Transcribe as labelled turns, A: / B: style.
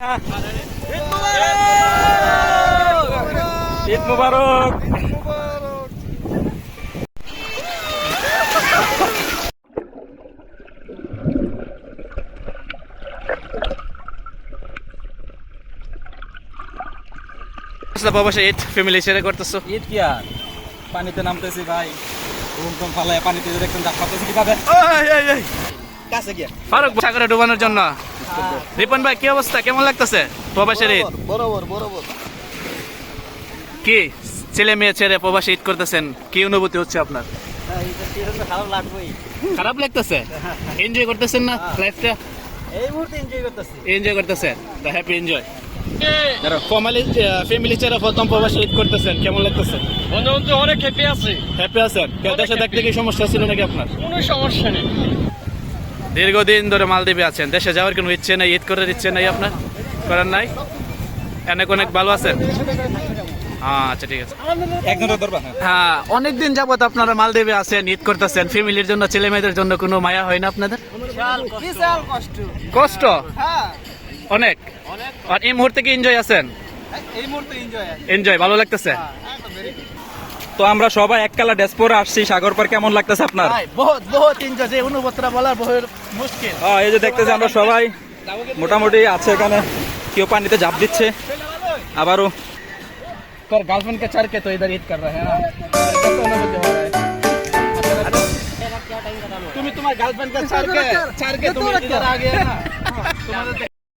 A: ঈদ মুবারক। বাবা Eid family share করতেছো?
B: ঈদ কি আর পানিতে নামতেছি ভাই, ঘুমটুম ফালায় পানিতে দেখছেন ডাক পাতেছি কিভাবে কাছে গিয়া
A: ফারুক সাগরে ডুবানোর জন্য। রিপন ভাই কি অবস্থা, কেমন লাগতেছে প্রবাসের ঈদ?
B: বরাবর
A: কি ছেলে মেয়ে ছেড়ে প্রবাসী ঈদ করতেছেন, কি অনুভূতি হচ্ছে আপনার?
B: খারাপ লাগবেই,
A: খারাপ লাগতেছে? এনজয় করতেছেন না লাইফটা?
B: এই মুহূর্তে এনজয় করতেছি।
A: এনজয় করতেছেন, তা হ্যাপি এনজয়। ফ্যামিলি ছেড়ে প্রথম প্রবাসী ঈদ করতেছেন, কেমন লাগতেছে?
B: অনেক হ্যাপি আছে।
A: হ্যাপি আছেন? দেশে থাকতে কি সমস্যা ছিল নাকি আপনার?
B: কোনো সমস্যা নেই।
A: দীর্ঘদিন ধরে মালদ্বীপে আছেন, দেশে যাওয়ার কোনো ইচ্ছে নাই, ঈদ করার ইচ্ছে নাই আপনার? করার নাই? অনেক ভালো আছেন? আচ্ছা ঠিক আছে।
B: একজন ধরবা।
A: হ্যাঁ, অনেকদিন যাবত আপনারা মালদ্বীপে আছেন, ঈদ করতেছেন, ফ্যামিলির জন্য, ছেলে মেয়েদের জন্য কোনো মায়া হয় না আপনাদের?
B: বিশাল কষ্ট।
A: কষ্ট
B: হ্যাঁ,
A: অনেক। আর এই মুহূর্তে কি এনজয় আছেন?
B: এই মুহূর্তে এনজয়।
A: এনজয় ভালো লাগতেছে?
B: তো আমরা সবাই এক কালা ড্রেস পরে আসছি সাগর পার, কেমন লাগতেছে আপনার?
A: বহুত এনজয়, যে অনুভূতিটা বলার বহুত মুশকিল।
B: এই যে দেখতেছি আমরা সবাই মোটামুটি আছে এখানে, কেউ পানিতে ঝাঁপ দিচ্ছে, আবারও
A: पर गर्लफ्रेंड के चढ़ के तो इधर ईद कर रहे हैं ना, कैसा अनुभूति हो रहा है? तुम्हें तुम्हारे गर्लफ्रेंड के चढ़ के तुम इधर आ गए ना, तुम्हारे तो